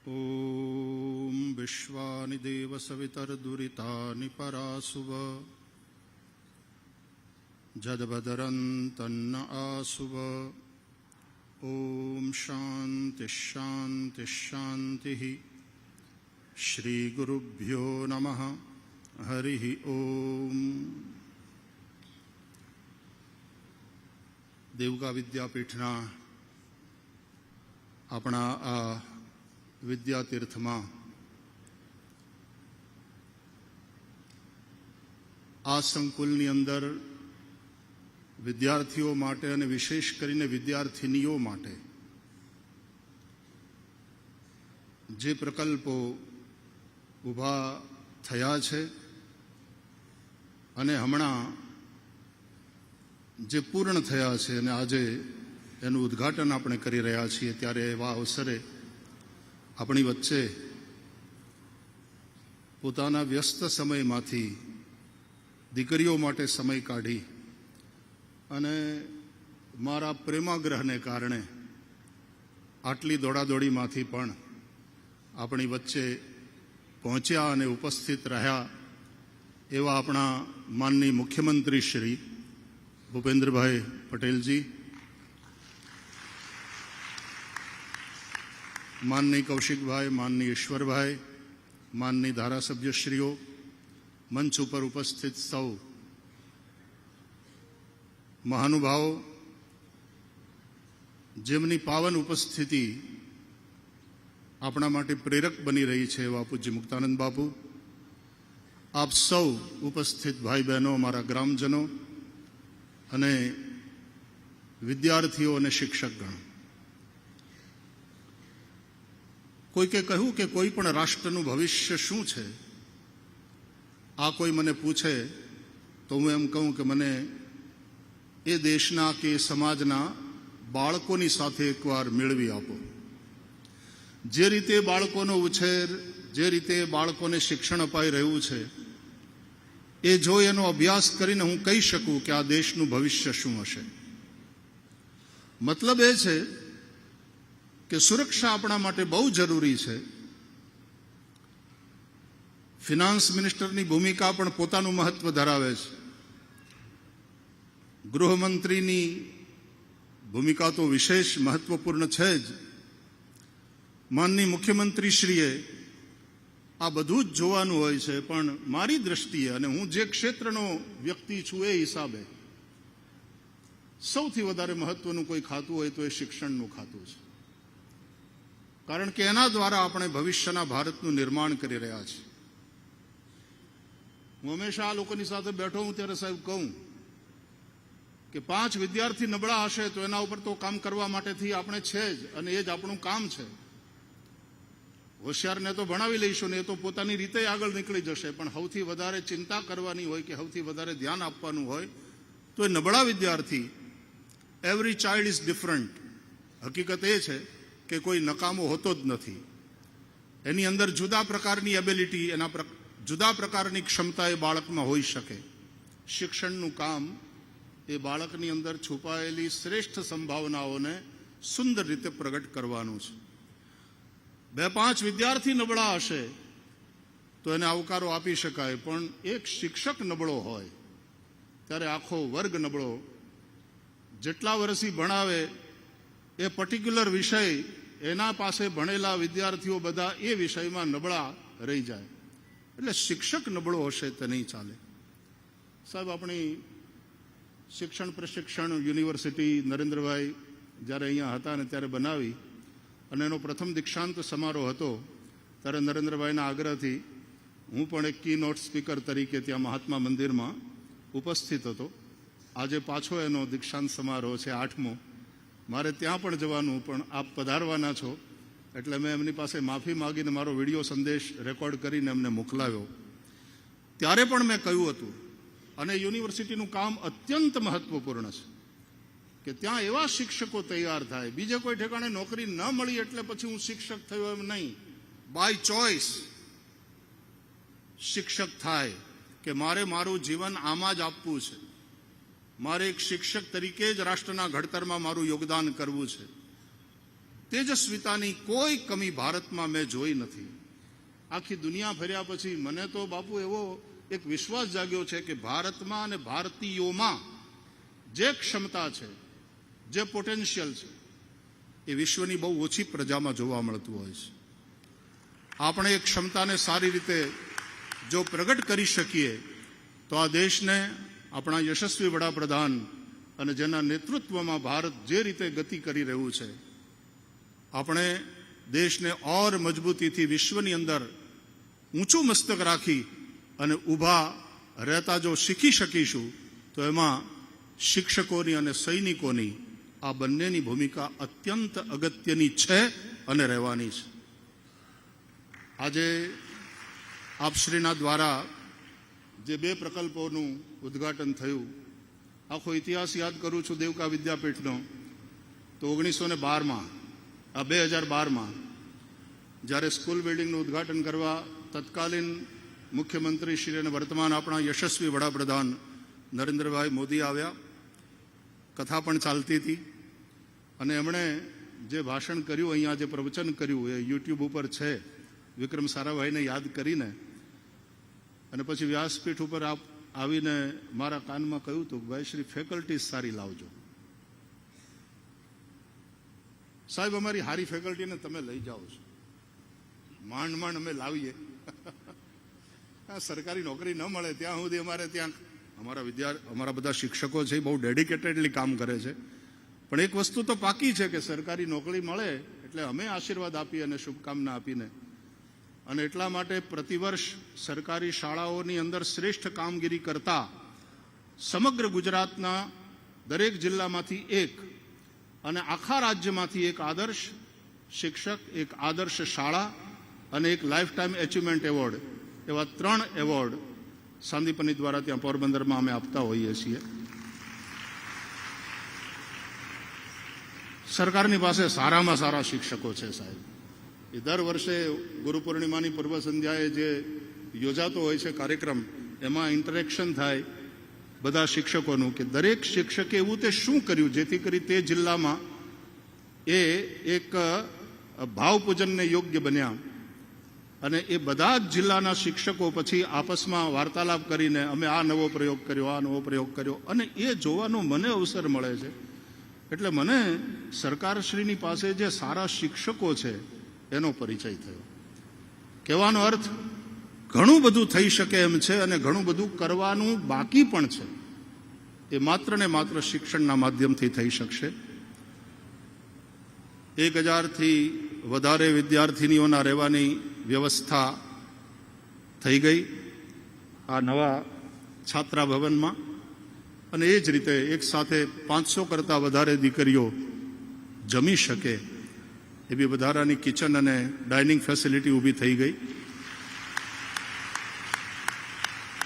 ॐ विश्वानि देव सवितर्दुरितानि परासुव जदभदरन्तन्न आसुव। ॐ शान्तिः शान्तिः शान्तिः। श्रीगुरुभ्यो नमः। हरिः ॐ। देवगा विद्यापीठना अपना आ विद्यातीर्थમાં આ સંકુલની અંદર વિદ્યાર્થીઓ માટે અને વિશેષ કરીને વિદ્યાર્થિનીઓ માટે જે પ્રકલ્પો ઊભા થયા છે અને હમણાં જે પૂર્ણ થયા છે અને આજે એનું ઉદ્ઘાટન આપણે કરી રહ્યા છીએ, ત્યારે એવા અવસરે આપણી વચ્ચે પોતાના વ્યસ્ત સમયમાંથી દીકરીઓ માટે સમય કાઢી અને મારા પ્રેમાગ્રહને કારણે આટલી દોડાદોડીમાંથી પણ આપણી વચ્ચે પહોંચ્યા અને ઉપસ્થિત રહ્યા એવા આપણા માનનીય મુખ્યમંત્રી શ્રી ભૂપેન્દ્રભાઈ પટેલજી, માનનીય કૌશિકભાઈ, માનનીય ઈશ્વરભાઈ, માનનીય ધારાસભ્યશ્રીઓ, મંચ ઉપર ઉપસ્થિત સૌ મહાનુભાવો, જેમની પાવન ઉપસ્થિતિ આપણા માટે પ્રેરક બની રહી છે એવા પૂજ્ય મુક્તાનંદ બાપુ, આપ સૌ ઉપસ્થિત ભાઈ બહેનો, મારા ગ્રામજનો અને વિદ્યાર્થીઓ અને શિક્ષકગણ, કોઈકે કહ્યું કે કોઈ પણ રાષ્ટ્રનું ભવિષ્ય શું છે? આ કોઈ મને પૂછે તો હું એમ કહું કે મને એ દેશના કે સમાજના બાળકોની સાથે એકવાર મેળવી આપો. જે રીતે બાળકોનો ઉછેર, જે રીતે બાળકોને શિક્ષણ અપાઈ રહ્યું છે, એ જો એનો અભ્યાસ કરીને હું કહી શકું કે આ દેશનું ભવિષ્ય શું હશે. મતલબ એ છે કે સુરક્ષા આપણા માટે બહુ જરૂરી છે. ફિનાન્સ મિનિસ્ટરની ભૂમિકા પણ પોતાનું મહત્વ ધરાવે છે. ગૃહમંત્રીની ભૂમિકા તો વિશેષ મહત્વપૂર્ણ છે જ. માનનીય મુખ્યમંત્રીશ્રીએ આ બધું જ જોવાનું હોય છે, પણ મારી દ્રષ્ટિએ અને હું જે ક્ષેત્રનો વ્યક્તિ છું એ હિસાબે સૌથી વધારે મહત્વનું કોઈ ખાતું હોય તો એ શિક્ષણનું ખાતું છે. કારણ કે એના દ્વારા આપણે ભવિષ્યના ભારતનું નિર્માણ કરી રહ્યા છીએ. હું હંમેશા આ લોકોની સાથે બેઠો હું ત્યારે સાહેબ કહું કે 5 વિદ્યાર્થી નબળા હશે તો એના ઉપર તો કામ કરવા માટેથી આપણે છે જ, અને એ જ આપણું કામ છે. હોશિયારને તો ભણાવી લઈશું ને એ તો પોતાની રીતે આગળ નીકળી જશે, પણ સૌથી વધારે ચિંતા કરવાની હોય કે સૌથી વધારે ધ્યાન આપવાનું હોય તો એ નબળા વિદ્યાર્થી. Every child is different. હકીકત એ છે કે કોઈ નકામો હોતો જ નથી. એની અંદર જુદા પ્રકારની એબિલિટી, એના જુદા પ્રકારની ક્ષમતા એ બાળકમાં હોઈ શકે. શિક્ષણનું કામ એ બાળકની અંદર છુપાયેલી શ્રેષ્ઠ સંભાવનાઓને સુંદર રીતે પ્રગટ કરવાનું છે. 2-5 વિદ્યાર્થી નબળા હશે તો એને આવકારો આપી શકાય, પણ એક શિક્ષક નબળો હોય ત્યારે આખો વર્ગ નબળો. જેટલા વર્ષથી ભણાવે એ પર્ટિક્યુલર વિષય, એના પાસે ભણેલા વિદ્યાર્થીઓ બધા એ વિષયમાં નબળા રહી જાય. એટલે શિક્ષક નબળો હશે તો નહીં ચાલે. સાહેબ, આપણી શિક્ષણ પ્રશિક્ષણ યુનિવર્સિટી નરેન્દ્રભાઈ જ્યારે અહીંયા હતા ને ત્યારે બનાવી, અને એનો પ્રથમ દીક્ષાંત સમારોહ હતો ત્યારે નરેન્દ્રભાઈના આગ્રહથી હું પણ એક કી નોટ સ્પીકર તરીકે ત્યાં મહાત્મા મંદિરમાં ઉપસ્થિત હતો. આજે પાછો એનો દીક્ષાંત સમારોહ છે, 8મો. મારે ત્યાં પણ જવાનું, પણ આપ પધારવાના છો એટલે મેં એમની પાસે માફી માગીને મારો વિડીયો સંદેશ રેકોર્ડ કરીને એમને મોકલાવ્યો. ત્યારે પણ મેં કહ્યું હતું, અને યુનિવર્સિટીનું કામ અત્યંત મહત્વપૂર્ણ છે કે ત્યાં એવા શિક્ષકો તૈયાર થાય. બીજે કોઈ ઠેકાણે નોકરી ન મળી એટલે પછી હું શિક્ષક થયો એમ નહીં. બાય ચોઇસ શિક્ષક થાય કે મારે મારું જીવન આમાં જ આપવું છે, મારે એક શિક્ષક તરીકે જ રાષ્ટ્રના ઘડતરમાં મારું યોગદાન કરવું છે. તેજસ્વીતાની કોઈ કમી ભારતમાં મેં જોઈ નથી. આખી દુનિયા ફર્યા પછી મને તો બાપુ એવો એક વિશ્વાસ જાગ્યો છે કે ભારતમાં અને ભારતીયોમાં જે ક્ષમતા છે, જે પોટેન્શિયલ છે, એ વિશ્વની બહુ ઓછી પ્રજામાં જોવા મળતું હોય છે. આપણે એ ક્ષમતાને સારી રીતે જો પ્રગટ કરી શકીએ તો આ દેશને આપણા યશસ્વી વડાપ્રધાન અને જેના નેતૃત્વમાં ભારત જે રીતે ગતિ કરી રહ્યું છે, આપણે દેશને ઓર મજબૂતીથી વિશ્વની અંદર ઊંચું મસ્તક રાખી અને ઊભા રહેતા જો શીખી શકીશું તો એમાં શિક્ષકોની અને સૈનિકોની આ બંનેની ભૂમિકા અત્યંત અગત્યની છે અને રહેવાની છે. આજે આપશ્રીના દ્વારા જે 2 પ્રકલ્પોનું ઉદ્ઘાટન થયું, આખો ઇતિહાસ યાદ કરું છું દેવકા વિદ્યાપીઠનો, તો 1912માં 2012માં જ્યારે સ્કૂલ બિલ્ડિંગનું ઉદ્ઘાટન કરવા તત્કાલીન મુખ્યમંત્રી શ્રી અને વર્તમાન આપણા યશસ્વી વડાપ્રધાન નરેન્દ્રભાઈ મોદી આવ્યા. કથા પણ ચાલતી હતી અને એમણે જે ભાષણ કર્યું, અહીંયા જે પ્રવચન કર્યું, એ યુટ્યુબ ઉપર છે, વિક્રમ સારાભાઈને યાદ કરીને. અને પછી વ્યાસપીઠ ઉપર આવીને મારા કાનમાં કહ્યું હતું કે ભાઈ શ્રી ફેકલ્ટી સારી લાવજો. સાહેબ, અમારી હારી ફેકલ્ટીને તમે લઈ જાઓ છો, માંડ માંડ અમે લાવીએ. સરકારી નોકરી ન મળે ત્યાં સુધી અમારે ત્યાં અમારા બધા શિક્ષકો છે, બહુ ડેડિકેટેડલી કામ કરે છે. પણ એક વસ્તુ તો પાકી છે કે સરકારી નોકરી મળે એટલે અમે આશીર્વાદ આપીએ અને શુભકામના આપીને. અને એટલા માટે પ્રતિવર્ષ સરકારી શાળાઓની અંદર શ્રેષ્ઠ કામગીરી કરતા સમગ્ર ગુજરાતના દરેક જિલ્લામાંથી એક અને આખા રાજ્યમાંથી એક આદર્શ શિક્ષક, એક આદર્શ શાળા અને એક લાઈફ ટાઈમ એચિવમેન્ટ એવોર્ડ, એવા 3 એવોર્ડ સાંદીપની દ્વારા ત્યાં પોરબંદરમાં અમે આપતા હોઈએ છીએ. સરકારની પાસે સારામાં સારા શિક્ષકો છે સાહેબ. એ દર વર્ષે ગુરુ પૂર્ણિમાની પૂર્વ સંધ્યાએ જે યોજાતો હોય છે કાર્યક્રમ, એમાં ઇન્ટરેક્શન થાય બધા શિક્ષકોનું કે દરેક શિક્ષકે એવું તે શું કર્યું જેથી કરી તે જિલ્લામાં એ એક ભાવપૂજનને યોગ્ય બન્યા. અને એ બધા જ જિલ્લાના શિક્ષકો પછી આપસમાં વાર્તાલાપ કરીને અમે આ નવો પ્રયોગ કર્યો, આ નવો પ્રયોગ કર્યો, અને એ જોવાનો મને અવસર મળે છે. એટલે મને સરકારશ્રીની પાસે જે સારા શિક્ષકો છે એનો પરિચય થયો. કહેવાનો અર્થ ઘણું બધું થઈ શકે એમ છે અને ઘણું બધું કરવાનું બાકી પણ છે. એ માત્ર ને માત્ર શિક્ષણના માધ્યમથી થઈ શકશે. 1000થી વધારે વિદ્યાર્થીનીઓના રહેવાની વ્યવસ્થા થઈ ગઈ આ નવા છાત્રા ભવનમાં. અને એ જ રીતે એક સાથે 500 કરતાં વધારે દીકરીઓ જમી શકે એવી વધારાની કિચન અને ડાઇનિંગ ફેસિલિટી ઊભી થઈ ગઈ.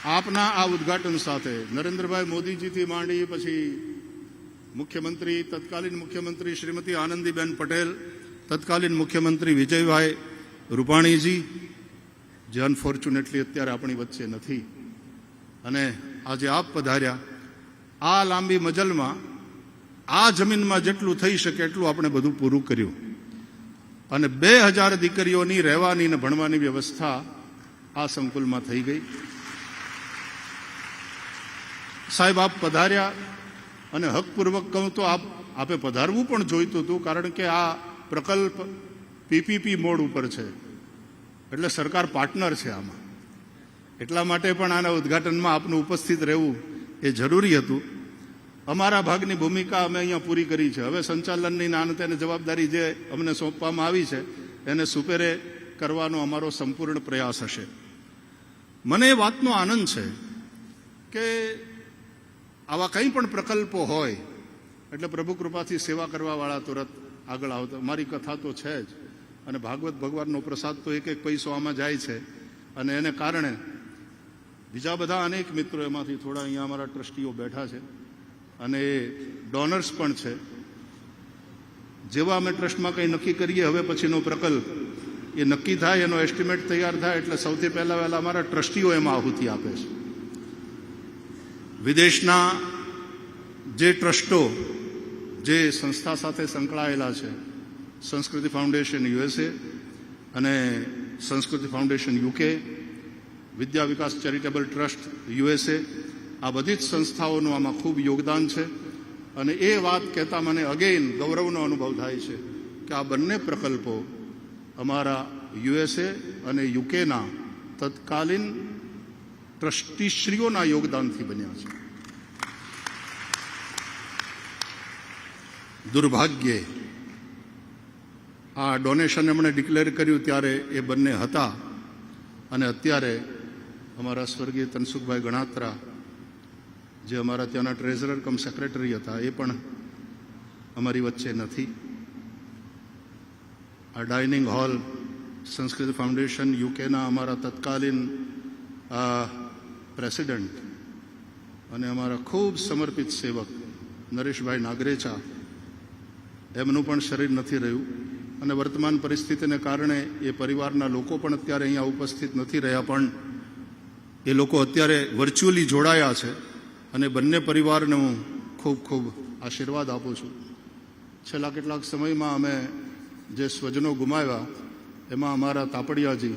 આપના આ ઉદ્ઘાટન સાથે નરેન્દ્રભાઈ મોદીજીથી માંડી પછી મુખ્યમંત્રી, તત્કાલીન મુખ્યમંત્રી શ્રીમતી આનંદીબેન પટેલ, તત્કાલીન મુખ્યમંત્રી વિજયભાઈ રૂપાણીજી, જે અનફોર્ચ્યુનેટલી અત્યારે આપણી વચ્ચે નથી, અને આજે આપ પધાર્યા. આ લાંબી મજલમાં આ જમીનમાં જેટલું થઈ શકે એટલું આપણે બધું પૂરું કર્યું. અને 2000 દીકરીઓની રહેવાની અને ભણવાની વ્યવસ્થા આ સંકુલમાં થઈ ગઈ. સાહેબ, આપ પધાર્યા અને હકપૂર્વક કહું તો આપે પધારવું પણ જોઈતું હતું, કારણ કે આ પ્રકલ્પ પીપીપી મોડ ઉપર છે, એટલે સરકાર પાર્ટનર છે આમાં. એટલા માટે પણ આના ઉદ્ઘાટનમાં આપનું ઉપસ્થિત રહેવું એ જરૂરી હતું. અમારા ભાગની ભૂમિકા અમે અહીંયા પૂરી કરી છે. હવે સંચાલનની નાન તેને જવાબદારી જે અમને સોંપવામાં આવી છે એને સુપેરે કરવાનો અમારો સંપૂર્ણ પ્રયાસ હશે. મને એ વાતનો આનંદ છે કે આવા કંઈ પણ પ્રકલ્પો હોય એટલે પ્રભુ કૃપાથી સેવા કરવાવાળા તુરત આગળ આવતા. મારી કથા તો છે જ, અને ભાગવત ભગવાનનો પ્રસાદ તો એક પૈસો આમાં જાય છે. અને એને કારણે બીજા બધા અનેક મિત્રો, એમાંથી થોડા અહીંયા અમારા ટ્રસ્ટીઓ બેઠા છે અને એ ડોનર્સ પણ છે. જેવા અમે ટ્રસ્ટમાં કંઈ નક્કી કરીએ હવે પછીનો પ્રકલ્પ એ નક્કી થાય, એનો એસ્ટિમેટ તૈયાર થાય એટલે સૌથી પહેલાં અમારા ટ્રસ્ટીઓ એમાં આહુતિ આપે છે. વિદેશના જે ટ્રસ્ટો જે સંસ્થા સાથે સંકળાયેલા છે સંસ્કૃતિ ફાઉન્ડેશન USA અને સંસ્કૃતિ ફાઉન્ડેશન UK, વિદ્યા વિકાસ ચેરિટેબલ ટ્રસ્ટ USA, આ બધી જ સંસ્થાઓનું આમાં ખૂબ યોગદાન છે. અને એ વાત કહેતા મને અગેન ગૌરવનો અનુભવ થાય છે કે આ બંને પ્રકલ્પો અમારા USA અને UKના તત્કાલીન ટ્રસ્ટીશ્રીઓના યોગદાનથી બન્યા છે. દુર્ભાગ્યે આ ડોનેશન એમણે ડિક્લેર કર્યું ત્યારે એ બંને હતા અને અત્યારે અમારા સ્વર્ગીય તનસુખભાઈ ગણાત્રા, જે અમારા ત્યાંના ટ્રેઝરર કમ સેક્રેટરી હતા, એ પણ અમારી વચ્ચે નથી. આ ડાઇનિંગ હોલ સંસ્કૃતિ ફાઉન્ડેશન યુકેના અમારા તત્કાલીન પ્રેસિડેન્ટ અને અમારા ખૂબ સમર્પિત સેવક નરેશભાઈ નાગરેચા, એમનું પણ શરીર નથી રહ્યું અને વર્તમાન પરિસ્થિતિને કારણે એ પરિવારના લોકો પણ અત્યારે અહીંયા ઉપસ્થિત નથી રહ્યા, પણ એ લોકો અત્યારે વર્ચ્યુઅલી જોડાયા છે અને બંને પરિવારને હું ખૂબ ખૂબ આશીર્વાદ આપું છું. છેલ્લા કેટલાક સમયમાં અમે જે સ્વજનો ગુમાવ્યા એમાં અમારા તાપડિયાજી,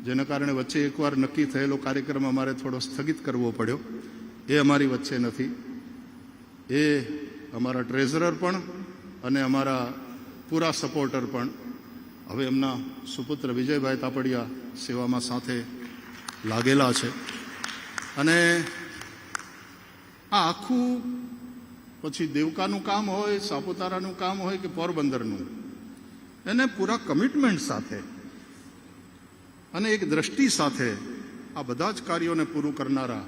જેના કારણે વચ્ચે એકવાર નક્કી થયેલો કાર્યક્રમ અમારે થોડો સ્થગિત કરવો પડ્યો, એ અમારી વચ્ચે નથી. એ અમારા ટ્રેઝરર પણ અને અમારા પૂરા સપોર્ટર પણ હવે એમના સુપુત્ર વિજયભાઈ તાપડિયા સેવામાં સાથે લાગેલા છે. અને આ આખું પછી દેવકાનું કામ હોય, સાપુતારાનું કામ હોય કે પોરબંદરનું, એને પૂરા કમિટમેન્ટ સાથે અને એક દ્રષ્ટિ સાથે આ બધા જ કાર્યોને પૂરું કરનારા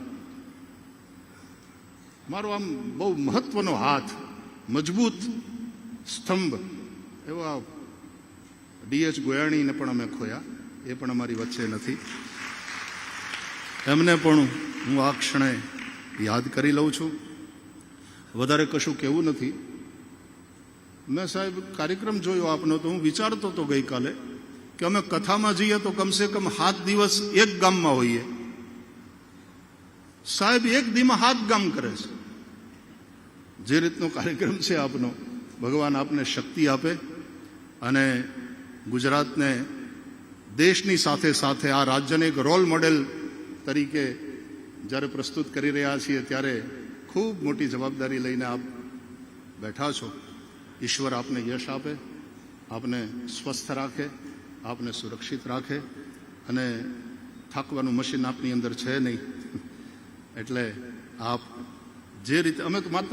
મારો આમ બહુ મહત્વનો હાથ, મજબૂત સ્તંભ એવા DH ગોયાણીને પણ અમે ખોયા, એ પણ અમારી વચ્ચે નથી. એમને પણ હું આ ક્ષણે યાદ કરી લઉં છું. વધારે કશું કહેવું નથી. મેં સાહેબ કાર્યક્રમ જોયો આપનો, તો હું વિચારતો હતો ગઈકાલે કે અમે કથામાં જઈએ તો કમસે કમ 7 દિવસ એક ગામમાં હોઈએ. સાહેબ 1 દીમાં 7 ગામ કરે છે. જે રીતનો કાર્યક્રમ છે આપનો, ભગવાન આપને શક્તિ આપે અને ગુજરાતને દેશની સાથે સાથે આ રાજ્યને એક રોલ મોડેલ તરીકે જ્યારે પ્રસ્તુત કરી રહ્યા છીએ ત્યારે ખૂબ મોટી જવાબદારી લઈને આપ બેઠા છો. ઈશ્વર આપને યશ આપે, આપને સ્વસ્થ રાખે, આપને સુરક્ષિત રાખે અને થાકવાનું મશીન આપની અંદર છે નહીં. એટલે આપ જે રીતે, અમે તો માત્ર